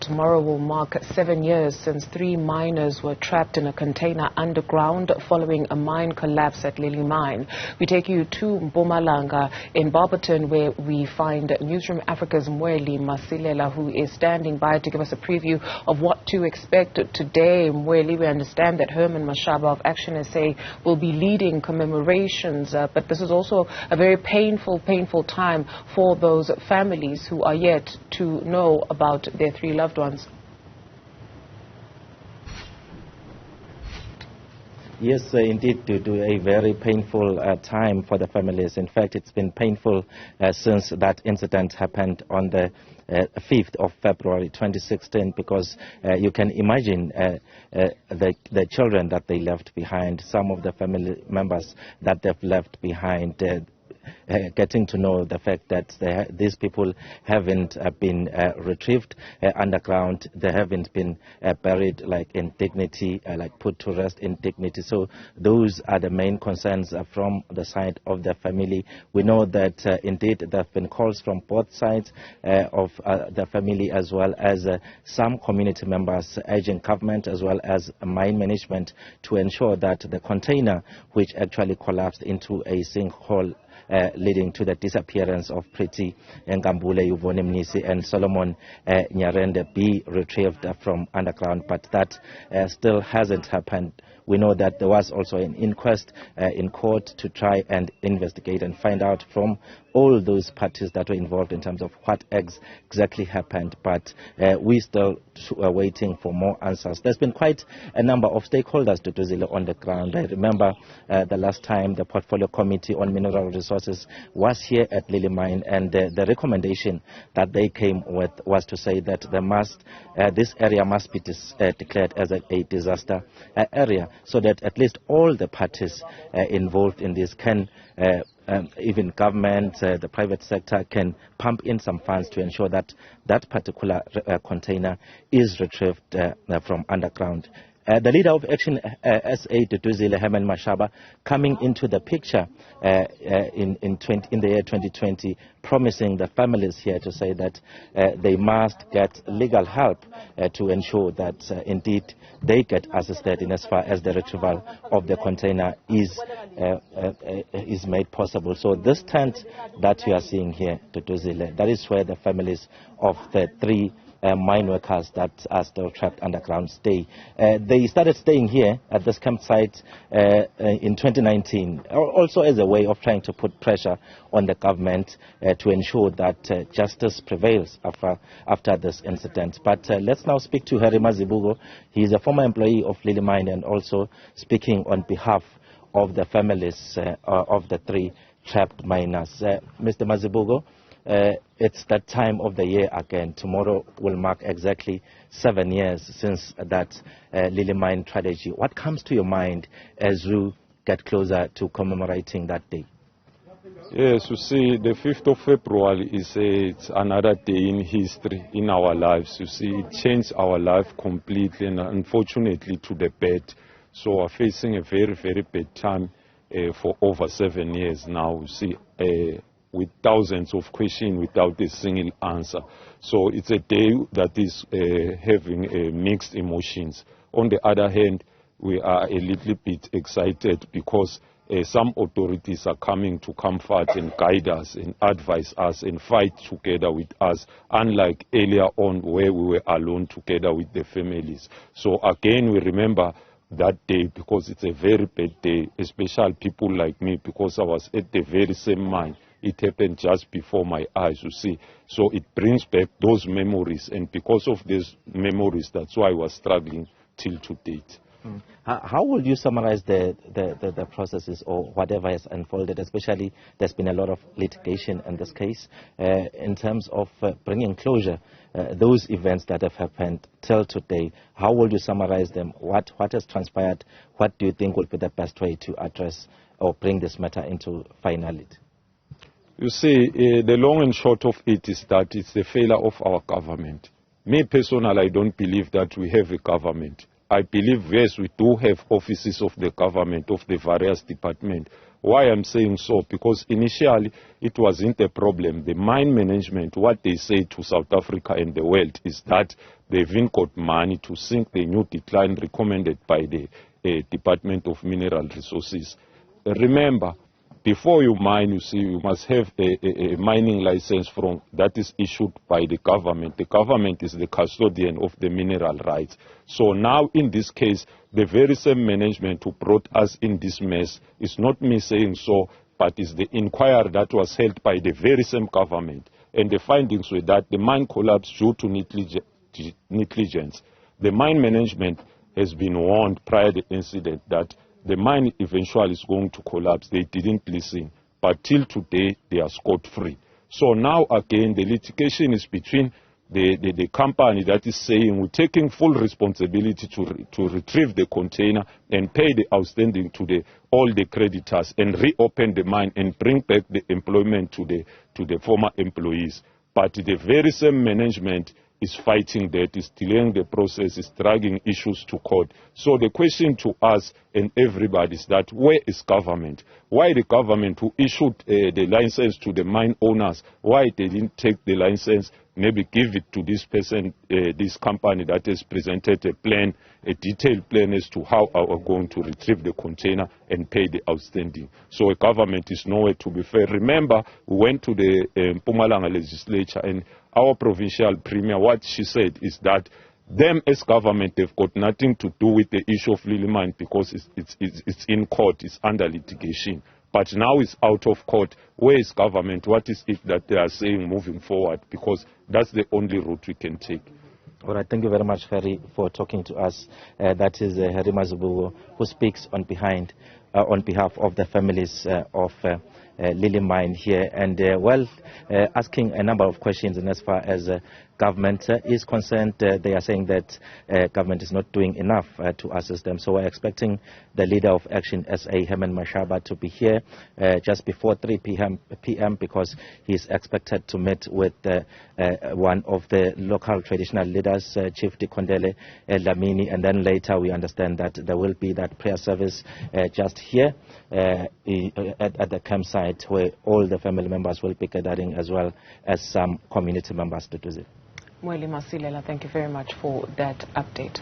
tomorrow will mark 7 years since 3 miners were trapped in a container underground following a mine collapse at Lily Mine. We take you to Mpumalanga in Barberton, where we find Newzroom Afrika's Mweli Masilela, who is standing by to give us a preview of what to expect today. Mweli, we understand that Herman Mashaba of Action SA will be leading commemorations, but this is also a very painful time for those families who are yet to know about their 3 loved ones. Yes, indeed, to do a very painful time for the families. In fact, it's been painful since that incident happened on the 5th of February 2016, because you can imagine the children that they left behind, some of the family members that they've left behind, getting to know the fact that these people haven't been retrieved underground. They haven't been buried like in dignity, like put to rest in dignity. So those are the main concerns from the side of the family. We know that indeed there have been calls from both sides of the family, as well as some community members urging government as well as mine management to ensure that the container, which actually collapsed into a sinkhole leading to the disappearance of Pretty Ngambule Yuvone Mnisi and Solomon Nyarende, be retrieved from underground, but that still hasn't happened. We know that there was also an inquest in court to try and investigate and find out from all those parties that were involved in terms of what exactly happened, but we still are waiting for more answers. There's been quite a number of stakeholders to Duzile on the ground. I remember the last time the Portfolio Committee on Mineral Resources was here at Lily Mine, and the recommendation that they came with was to say that this area must be declared as a disaster area, so that at least all the parties involved in this can, even government, the private sector, can pump in some funds to ensure that that particular container is retrieved from underground. The leader of Action SA, Duduzile Herman Mashaba, coming into the picture in the year 2020, promising the families here to say that they must get legal help to ensure that indeed they get assisted in as far as the retrieval of the container is made possible. So this tent that you are seeing here, Duduzile, that is where the families of the 3 mine workers that are still trapped underground stay. They started staying here at this campsite in 2019, also as a way of trying to put pressure on the government to ensure that justice prevails after this incident. But let's now speak to Harry Mazibugo. He is a former employee of Lily Mine and also speaking on behalf of the families of the 3 trapped miners. Mr. Mazibugo, it's that time of the year again. Tomorrow will mark exactly 7 years since that Lily Mine tragedy. What comes to your mind as you get closer to commemorating that day? Yes, you see, the 5th of February it's another day in history in our lives. You see, it changed our life completely, and unfortunately to the bad. So we're facing a very, very bad time for over 7 years now. You see, with thousands of questions without a single answer. So it's a day that is having mixed emotions. On the other hand, we are a little bit excited because some authorities are coming to comfort and guide us and advise us and fight together with us, unlike earlier on where we were alone together with the families. So again, we remember that day because it's a very bad day, especially people like me, because I was at the very same mine. It happened just before my eyes, you see. So it brings back those memories, and because of these memories, that's why I was struggling till to date. How would you summarize the processes or whatever has unfolded? Especially, there's been a lot of litigation in this case in terms of bringing closure those events that have happened till today. How would you summarize them? What has transpired? What do you think would be the best way to address or bring this matter into finality? You see, the long and short of it is that it's the failure of our government. Me personally, I don't believe that we have a government. I believe, yes, we do have offices of the government, of the various departments. Why I'm saying so? Because initially it wasn't a problem. The mine management, what they say to South Africa and the world is that they've even got money to sink the new decline recommended by the Department of Mineral Resources. Remember, before you mine, you see, you must have a mining license that is issued by the government. The government is the custodian of the mineral rights. So now, in this case, the very same management who brought us in this mess is not me saying so, but is the inquiry that was held by the very same government. And the findings were that the mine collapsed due to negligence. The mine management has been warned prior to the incident that the mine eventually is going to collapse. They didn't listen. But till today, they are scot-free. So now again, the litigation is between the company that is saying we're taking full responsibility to retrieve the container and pay the outstanding to all the creditors and reopen the mine and bring back the employment to the former employees. But the very same management is fighting that, is delaying the process, is dragging issues to court. So the question to us and everybody is that where is government? Why the government who issued the license to the mine owners, why they didn't take the license, maybe give it to this person, this company that has presented a plan, a detailed plan as to how are going to retrieve the container and pay the outstanding. So a government is nowhere to be fair. Remember, we went to the Mpumalanga legislature and our provincial premier, what she said is that them as government, they've got nothing to do with the issue of Lily Mine because it's in court, it's under litigation. But now it's out of court. Where is government? What is it that they are saying moving forward? Because that's the only route we can take. All right, thank you very much, Harry, for talking to us. That is Harry Mazibuko, who speaks on behalf of the families of Lily Mine here, and asking a number of questions. And as far as government is concerned, they are saying that government is not doing enough to assist them. So we're expecting the leader of Action SA, Herman Mashaba, to be here just before 3 p.m. because he's expected to meet with one of the local traditional leaders, Chief Dikondele Lamini, and then later we understand that there will be that prayer service just here at the campsite where all the family members will be gathering as well as some community members to do it. Mweli, Masilela, thank you very much for that update.